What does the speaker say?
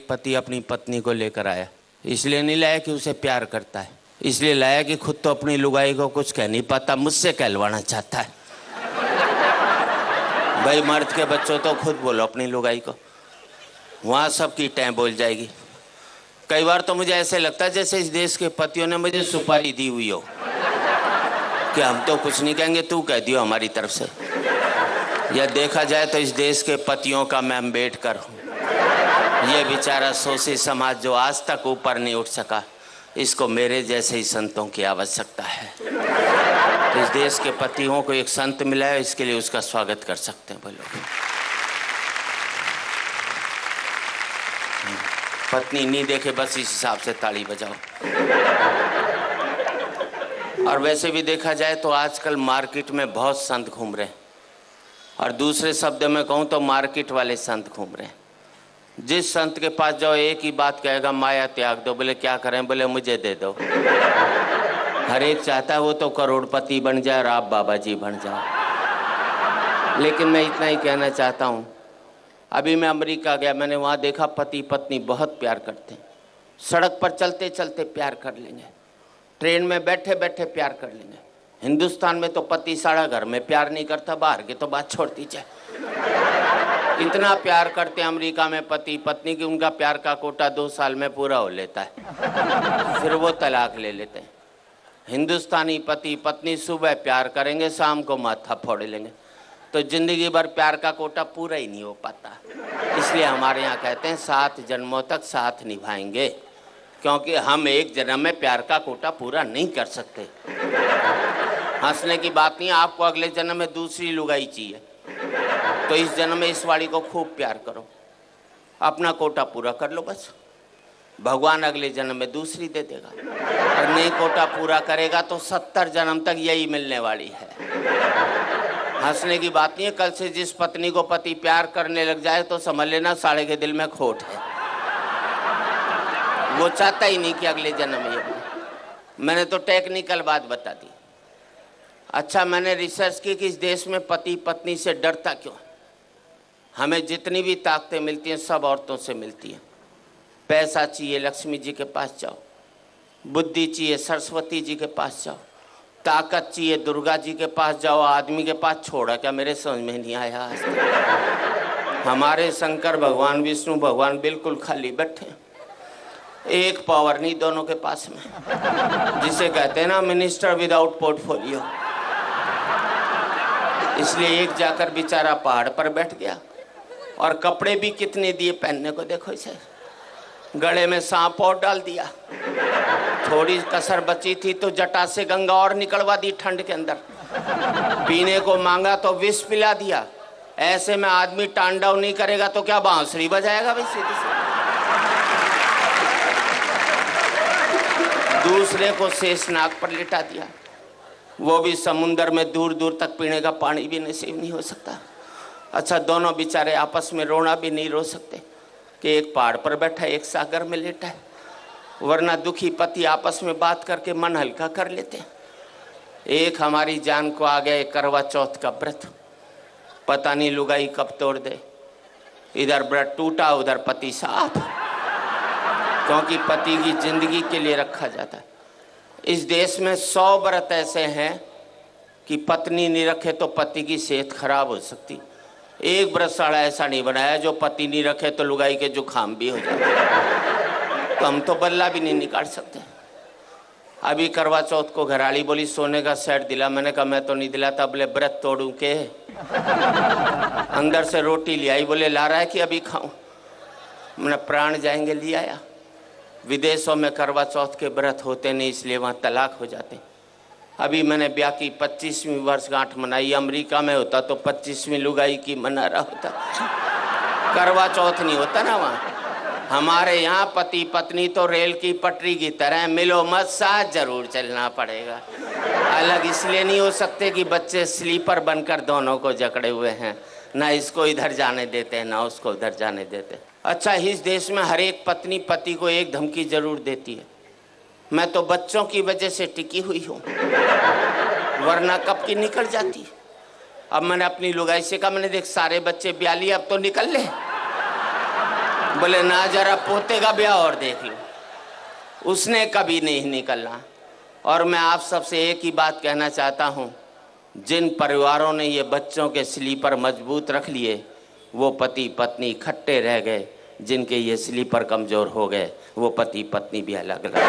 एक पति अपनी पत्नी को लेकर आया। इसलिए नहीं लाया कि उसे प्यार करता है, इसलिए लाया कि खुद तो अपनी लुगाई को कुछ कह नहीं पाता, मुझसे कहलवाना चाहता है। भाई मर्द के बच्चों तो खुद बोलो अपनी लुगाई को, वहाँ सबकी टैं बोल जाएगी। कई बार तो मुझे ऐसे लगता है जैसे इस देश के पतियों ने मुझे सुपारी दी हुई हो कि हम तो कुछ नहीं कहेंगे, तू कह दियो हमारी तरफ से। या देखा जाए तो इस देश के पतियों का मैं अम्बेडकर हूँ। ये बेचारा शोषित समाज जो आज तक ऊपर नहीं उठ सका, इसको मेरे जैसे ही संतों की आवश्यकता है। तो इस देश के पतियों को एक संत मिला है, इसके लिए उसका स्वागत कर सकते हैं। बोलो पत्नी नहीं देखे बस इस हिसाब से ताली बजाओ। और वैसे भी देखा जाए तो आजकल मार्केट में बहुत संत घूम रहे हैं, और दूसरे शब्द में कहूँ तो मार्केट वाले संत घूम रहे हैं। जिस संत के पास जाओ एक ही बात कहेगा, माया त्याग दो। बोले क्या करें? बोले मुझे दे दो। हर एक चाहता है वो तो करोड़पति बन जाए और आप बाबा जी बन जाओ। लेकिन मैं इतना ही कहना चाहता हूँ, अभी मैं अमेरिका गया, मैंने वहाँ देखा पति पत्नी बहुत प्यार करते हैं। सड़क पर चलते चलते प्यार कर लेंगे, ट्रेन में बैठे बैठे प्यार कर लेंगे। हिंदुस्तान में तो पति सारा घर में प्यार नहीं करता, बाहर की तो बात छोड़ दीजिए। इतना प्यार करते हैं अमेरिका में पति पत्नी की उनका प्यार का कोटा 2 साल में पूरा हो लेता है, फिर वो तलाक ले लेते हैं। हिंदुस्तानी पति पत्नी सुबह प्यार करेंगे, शाम को माथा फोड़ लेंगे, तो जिंदगी भर प्यार का कोटा पूरा ही नहीं हो पाता। इसलिए हमारे यहाँ कहते हैं 7 जन्मों तक साथ निभाएंगे, क्योंकि हम एक जन्म में प्यार का कोटा पूरा नहीं कर सकते। हंसने की बात नहीं, आपको अगले जन्म में दूसरी लुगाई चाहिए तो इस जन्म में इस वाली को खूब प्यार करो, अपना कोटा पूरा कर लो बस। भगवान अगले जन्म में दूसरी दे देगा, और नहीं कोटा पूरा करेगा तो 70 जन्म तक यही मिलने वाली है। हंसने की बात नहीं है, कल से जिस पत्नी को पति प्यार करने लग जाए तो समझ लेना साले के दिल में खोट है, वो चाहता ही नहीं कि अगले जन्म में। मैंने तो टेक्निकल बात बता दी। अच्छा, मैंने रिसर्च की कि इस देश में पति पत्नी से डरता क्यों? हमें जितनी भी ताकतें मिलती हैं सब औरतों से मिलती हैं। पैसा चाहिए लक्ष्मी जी के पास जाओ, बुद्धि चाहिए सरस्वती जी के पास जाओ, ताकत चाहिए दुर्गा जी के पास जाओ, आदमी के पास छोड़ा क्या? मेरे समझ में नहीं आया आज तक। हमारे शंकर भगवान विष्णु भगवान बिल्कुल खाली बैठे, एक पावर नहीं दोनों के पास में, जिसे कहते हैं ना मिनिस्टर विदाउट पोर्टफोलियो। इसलिए एक जाकर बेचारा पहाड़ पर बैठ गया, और कपड़े भी कितने दिए पहनने को, देखो इसे, गले में सांप और डाल दिया। थोड़ी कसर बची थी तो जटा से गंगा और निकलवा दी ठंड के अंदर, पीने को मांगा तो विष पिला दिया। ऐसे में आदमी तांडव नहीं करेगा तो क्या बांसुरी बजाएगा भाई? सीधी सी दूसरे को शेषनाग पर लिटा दिया, वो भी समुंदर में दूर दूर तक पीने का पानी भी नसीब नहीं हो सकता। अच्छा, दोनों बेचारे आपस में रोना भी नहीं रो सकते कि एक पहाड़ पर बैठा एक सागर में लेटा है, वरना दुखी पति आपस में बात करके मन हल्का कर लेते हैं। एक हमारी जान को आ गया करवा चौथ का व्रत, पता नहीं लुगाई कब तोड़ दे। इधर व्रत टूटा उधर पति साफ, क्योंकि पति की जिंदगी के लिए रखा जाता है। इस देश में 100 व्रत ऐसे हैं कि पत्नी नहीं रखे तो पति की सेहत खराब हो सकती। एक व्रतशाला ऐसा नहीं बनाया जो पति नहीं रखे तो लुगाई के जुकाम भी हो जाए। तो हम तो बल्ला भी नहीं निकाल सकते। अभी करवा चौथ को घराड़ी बोली सोने का सेट दिला, मैंने कहा मैं तो नहीं दिलाता। बोले व्रत तोड़ू के? अंदर से रोटी ले आई, बोले ला रहा है कि अभी खाऊं? मैंने प्राण जाएंगे ले आया। विदेशों में करवा चौथ के व्रत होते नहीं, इसलिए वहाँ तलाक हो जाते। अभी मैंने ब्याह की 25वीं वर्षगांठ मनाई, अमेरिका में होता तो 25वीं लुगाई की मना रहा होता, करवा चौथ नहीं होता ना वहाँ। हमारे यहाँ पति पत्नी तो रेल की पटरी की तरह, मिलो मत साथ जरूर चलना पड़ेगा। अलग इसलिए नहीं हो सकते कि बच्चे स्लीपर बनकर दोनों को जकड़े हुए हैं, ना इसको इधर जाने देते हैं ना उसको उधर जाने देते। अच्छा, इस देश में हर एक पत्नी पति को एक धमकी जरूर देती है, मैं तो बच्चों की वजह से टिकी हुई हूँ, वरना कब की निकल जाती। अब मैंने अपनी लुगाई से कहा, मैंने देख सारे बच्चे ब्याह लिए, अब तो निकल ले। बोले ना जरा पोते का ब्याह और देख लो, उसने कभी नहीं निकलना। और मैं आप सबसे एक ही बात कहना चाहता हूँ, जिन परिवारों ने ये बच्चों के स्लीपर मजबूत रख लिए वो पति पत्नी इकट्ठे रह गए, जिनके ये स्लीपर कमज़ोर हो गए वो पति पत्नी भी अलग अलग।